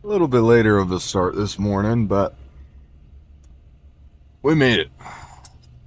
A little bit later of the start this morning, but we made it.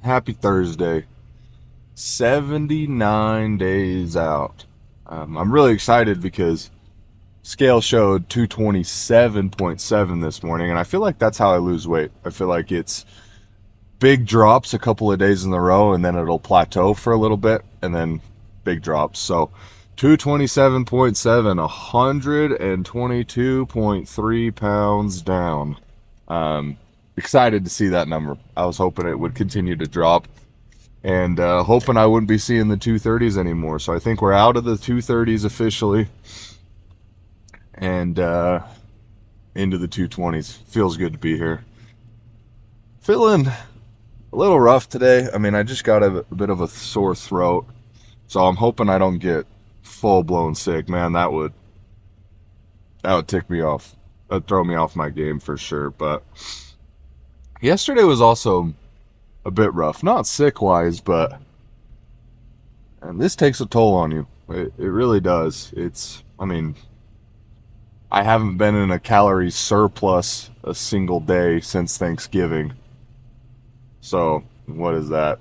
Happy Thursday. 79 days out. I'm really excited because scale showed 227.7 this morning, and I feel like that's how I lose weight. I feel like it's big drops a couple of days in a row, and then it'll plateau for a little bit, and then big drops. So 227.7, 122.3 pounds down. Excited to see that number. I was hoping it would continue to drop, and hoping I wouldn't be seeing the 230s anymore. So I think we're out of the 230s officially, and into the 220s. Feels good to be here. Feeling a little rough today. I mean, I just got a bit of a sore throat, so I'm hoping I don't get full blown sick. Man, that would tick me off. That'd throw me off my game for sure. But yesterday was also a bit rough. Not sick wise, but and this takes a toll on you. It really does. I mean, I haven't been in a calorie surplus a single day since Thanksgiving. So, what is that?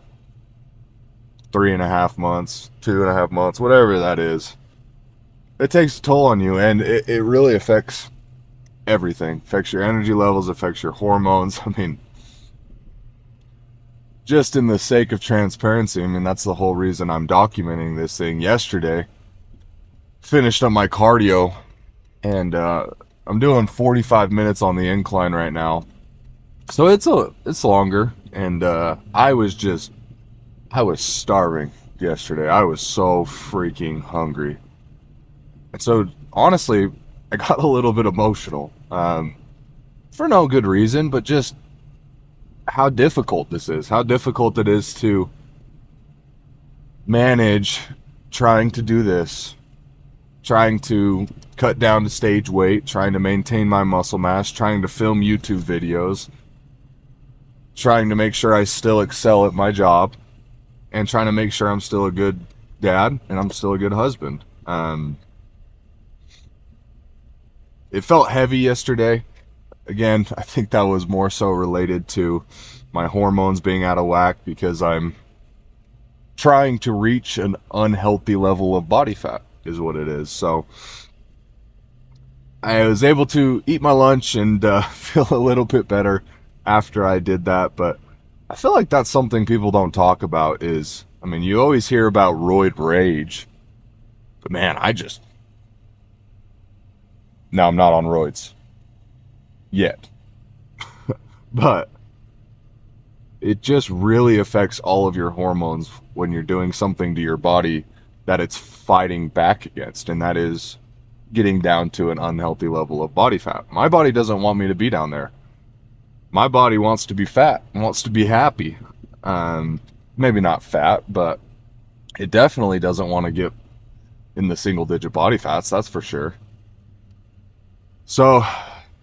3.5 months, 2.5 months, whatever that is. It takes a toll on you, and it really affects everything. Affects your energy levels, affects your hormones. I mean, just in the sake of transparency, I mean, that's the whole reason I'm documenting this thing. Yesterday, finished up my cardio, and I'm doing 45 minutes on the incline right now. So it's longer, and I was starving yesterday. I was so freaking hungry. And so, honestly, I got a little bit emotional. For no good reason, but just how difficult this is. How difficult it is to manage trying to do this. Trying to cut down to stage weight. Trying to maintain my muscle mass. Trying to film YouTube videos. Trying to make sure I still excel at my job. And trying to make sure I'm still a good dad and I'm still a good husband. It felt heavy yesterday. Again, I think that was more so related to my hormones being out of whack because I'm trying to reach an unhealthy level of body fat, is what it is. So I was able to eat my lunch and feel a little bit better after I did that. But I feel like that's something people don't talk about is, I mean, you always hear about roid rage. But man, now I'm not on roids yet. But it just really affects all of your hormones when you're doing something to your body that it's fighting back against, and that is getting down to an unhealthy level of body fat. My body doesn't want me to be down there. My body wants to be fat, wants to be happy. Maybe not fat, but it definitely doesn't want to get in the single digit body fats, that's for sure. So,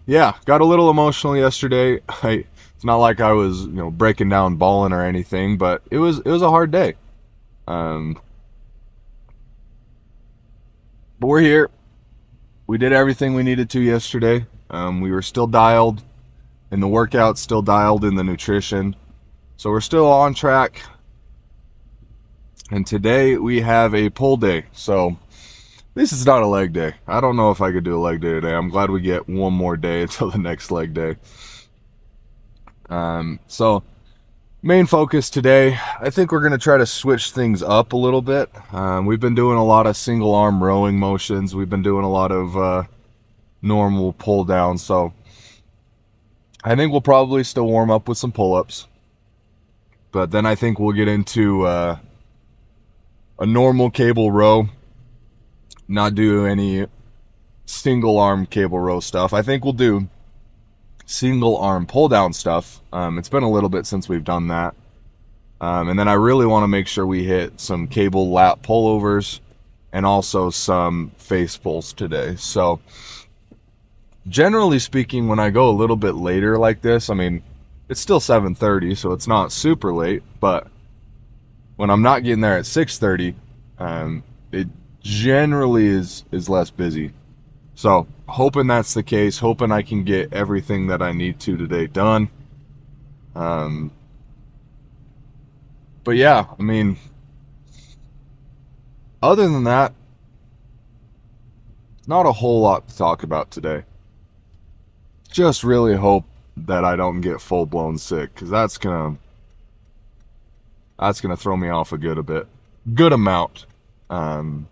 yeah, got a little emotional yesterday. It's not like I was, breaking down bawling or anything, but it was a hard day. Um, but we're here. We did everything we needed to yesterday. We were still dialed in the workout, still dialed in the nutrition. So we're still on track. And today we have a pull day. So this is not a leg day. I don't know if I could do a leg day today. I'm glad we get one more day until the next leg day. So main focus today, I think we're going to try to switch things up a little bit. We've been doing a lot of single arm rowing motions. We've been doing a lot of normal pull down. So I think we'll probably still warm up with some pull-ups. But then I think we'll get into a normal cable row. Not do any single arm cable row stuff. I think we'll do single arm pull down stuff. It's been a little bit since we've done that. And then I really want to make sure we hit some cable lat pullovers and also some face pulls today. So generally speaking, when I go a little bit later like this, I mean, it's still 7:30, so it's not super late, but when I'm not getting there at 6:30, it generally is less busy. So hoping that's the case, hoping I can get everything that I need to today done. Um, but yeah, I mean, other than that, not a whole lot to talk about today. Just really hope that I don't get full blown sick, because that's gonna throw me off good amount. Um,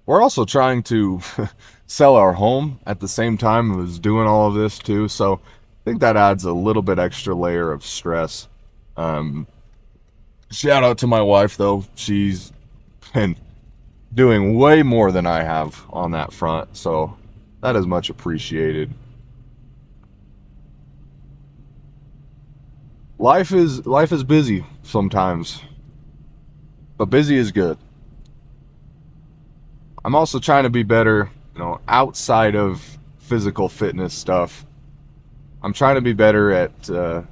we're also trying to sell our home at the same time as doing all of this too, so I think that adds a little bit extra layer of stress. Um, Shout out to my wife though; she's been doing way more than I have on that front, so that is much appreciated. Life is busy sometimes, but busy is good. I'm also trying to be better, outside of physical fitness stuff. I'm trying to be better at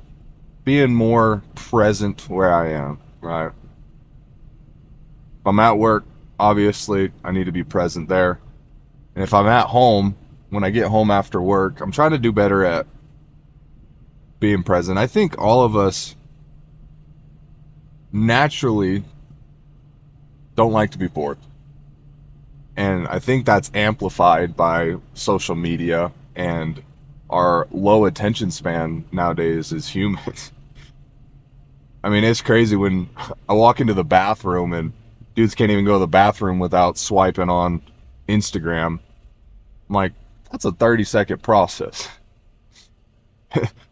being more present where I am, right? If I'm at work, obviously, I need to be present there. And if I'm at home, when I get home after work, I'm trying to do better at being present. I think all of us naturally don't like to be bored. And I think that's amplified by social media and our low attention span nowadays as humans. I mean, it's crazy when I walk into the bathroom and dudes can't even go to the bathroom without swiping on Instagram. I'm like, that's a 30-second process.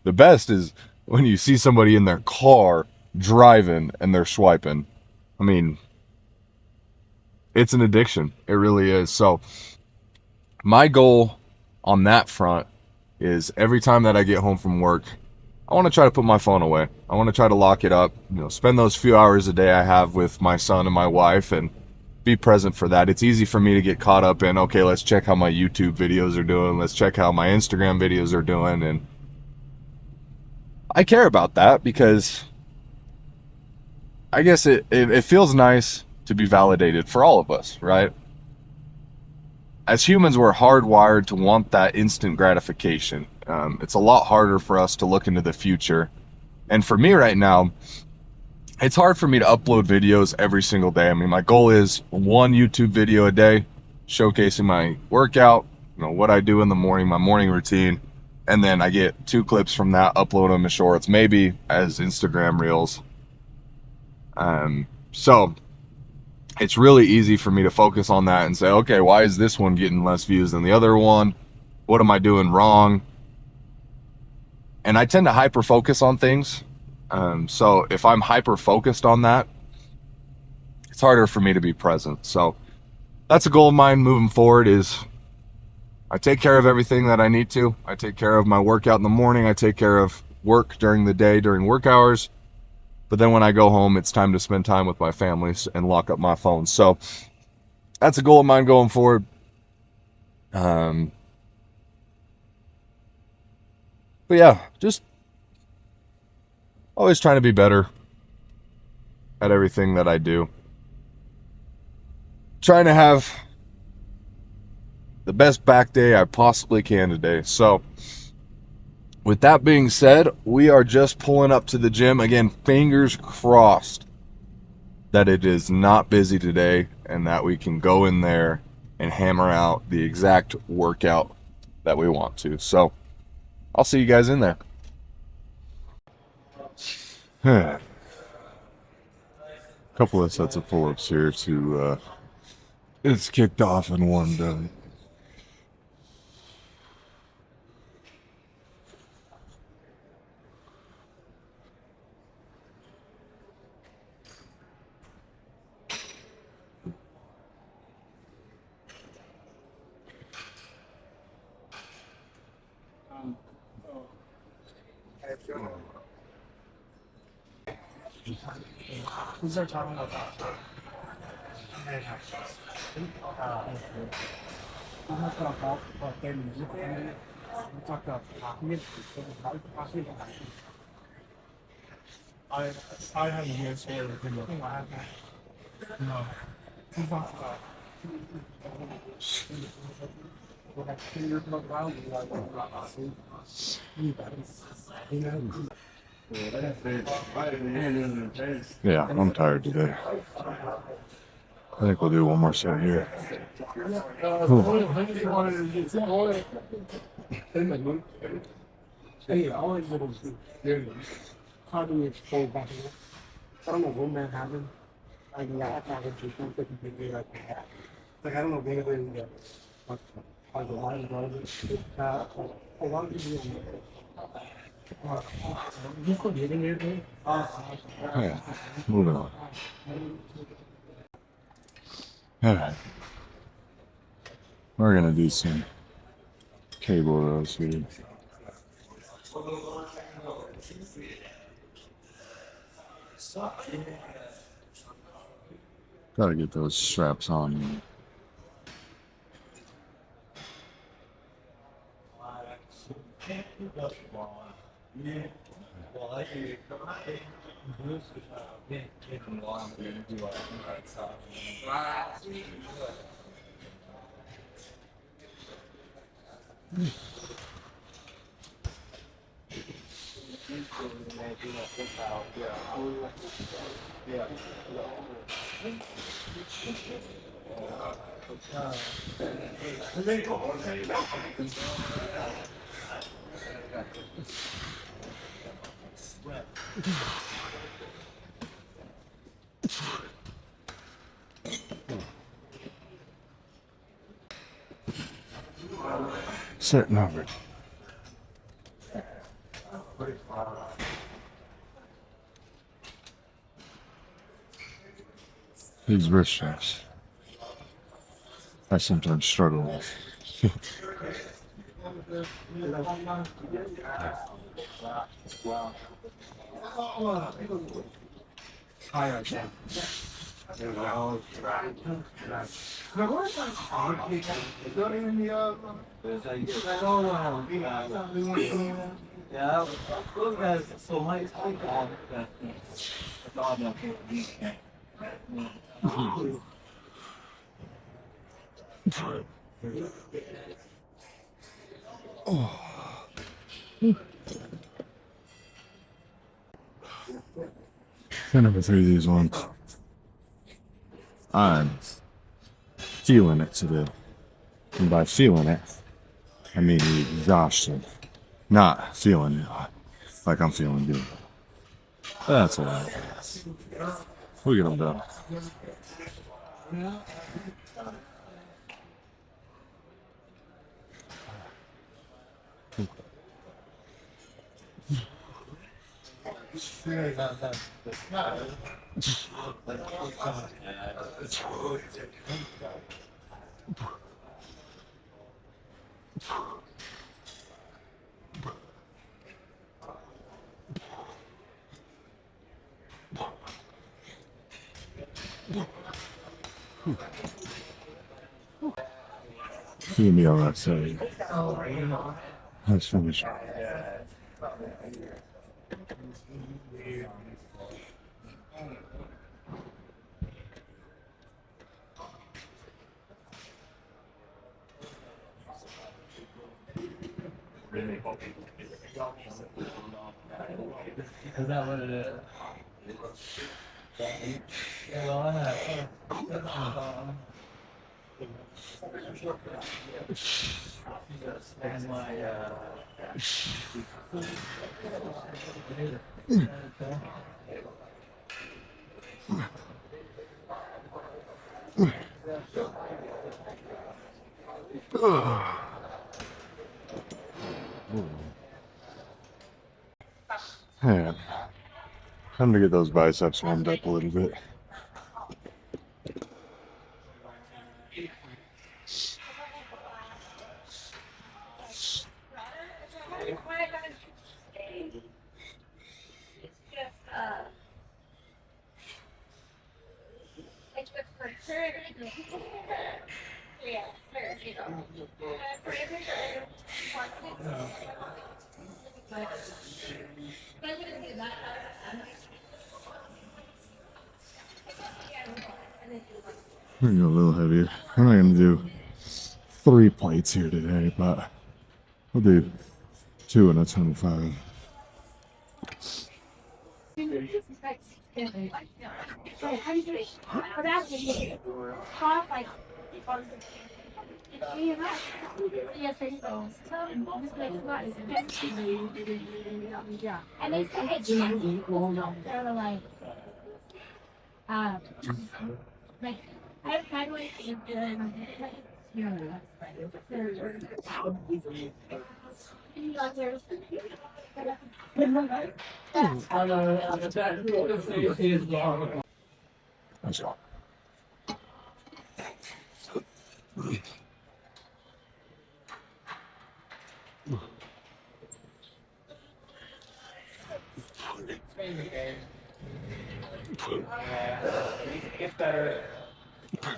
The best is when you see somebody in their car driving and they're swiping. I mean, it's an addiction. It really is. So, my goal on that front is every time that I get home from work, I want to try to put my phone away. I want to try to lock it up, spend those few hours a day I have with my son and my wife and be present for that. It's easy for me to get caught up in, okay, let's check how my YouTube videos are doing. Let's check how my Instagram videos are doing. And I care about that because I guess it feels nice to be validated for all of us, right? As humans, we're hardwired to want that instant gratification. It's a lot harder for us to look into the future. And for me right now, it's hard for me to upload videos every single day. I mean, my goal is one YouTube video a day, showcasing my workout, what I do in the morning, my morning routine. And then I get 2 clips from that, upload them as shorts, maybe as Instagram reels. So it's really easy for me to focus on that and say, okay, why is this one getting less views than the other one? What am I doing wrong? And I tend to hyper focus on things. So if I'm hyper focused on that, it's harder for me to be present. So that's a goal of mine moving forward is I take care of everything that I need to. I take care of my workout in the morning. I take care of work during the day, during work hours. But then when I go home, it's time to spend time with my family and lock up my phone. So that's a goal of mine going forward. But yeah, just always trying to be better at everything that I do. Trying to have the best back day I possibly can today. So with that being said, we are just pulling up to the gym. Again, fingers crossed that it is not busy today and that we can go in there and hammer out the exact workout that we want to. So I'll see you guys in there. Couple of sets of pull-ups here to it's kicked off and warmed up. We start talking about that. We talked about their music and we talked about pocket. I have a weird story with him. No. We talked about Yeah, I'm tired today. I think we'll do one more set here. Hey, I always little how do you explain back? I don't know when that happened. Like, yeah, I thought you couldn't be like that. Like, I don't know when it was, like, the line was, how long did you you still getting here, dude? Yeah, moving on. Alright. We're gonna do some cable rows here. Gotta get those straps on. Set number. These wrist straps, I sometimes struggle with. Yeah, those guys so much I never threw these ones. I'm feeling it today. And by feeling it, I mean exhaustion. Not feeling it like I'm feeling good. That's alright. We'll get them done. Give me all that side. Let's finish. Is that what it is? Well, I have. And my Yeah. Time to get those biceps warmed up a little bit. We're gonna go a little heavier. I'm not gonna do 3 plates here today, but I'll do 2 and a 25. Let's go. Get better. I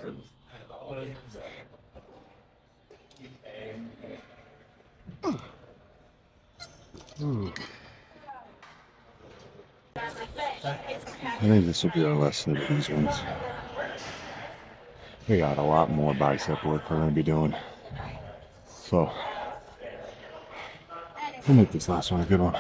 think this will be our last set of these ones. We got a lot more bicep work we're gonna be doing. So we'll make this last one a good one.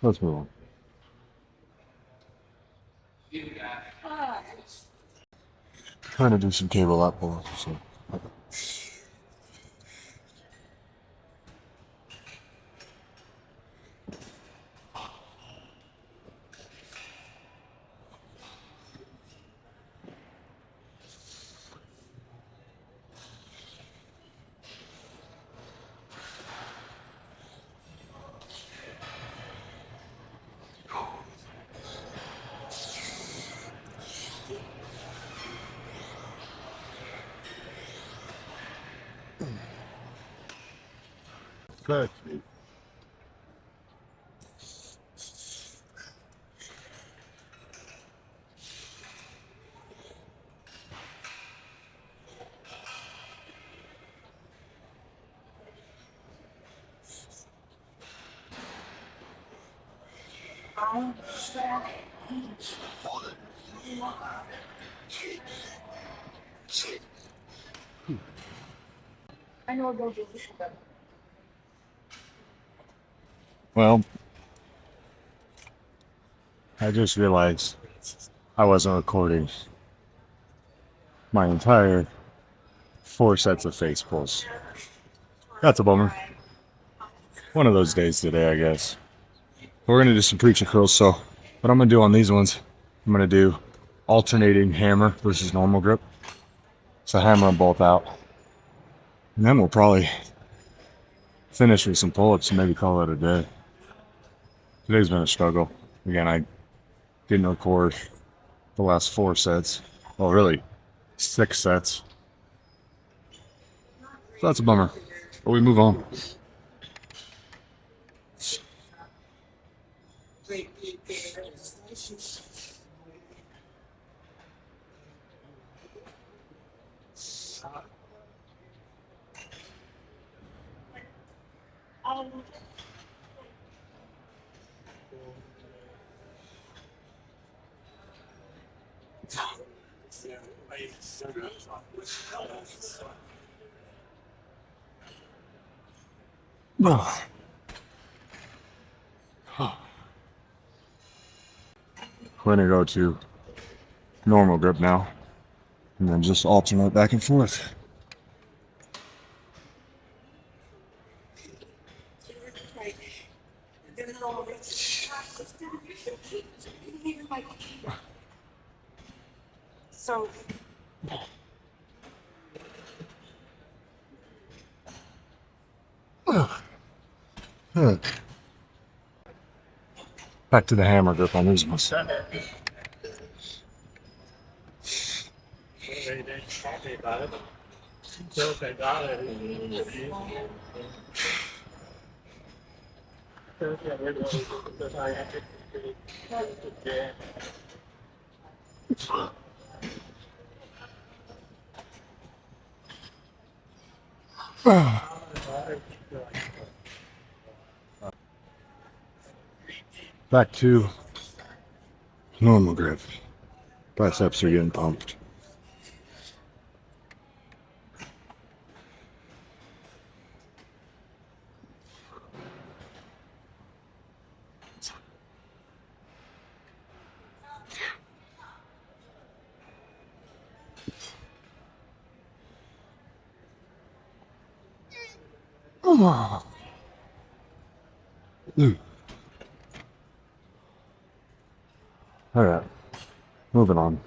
Let's move on. Trying to do some cable lat pulls. So. Good. Well, I just realized I wasn't recording my entire 4 sets of face pulls. That's a bummer. One of those days today, I guess. We're gonna do some preacher curls, so what I'm gonna do on these ones, I'm gonna do alternating hammer versus normal grip. So hammer them both out. And then we'll probably finish with some pull-ups and maybe call it a day. Today's been a struggle. Again, I didn't record the last 4 sets. Well, really, 6 sets. So that's a bummer. But we move on. We're gonna go to normal grip now, and then just alternate back and forth. So Back to the hammer grip on these ones. Back to normal gravity. Biceps are getting pumped. All right, moving on.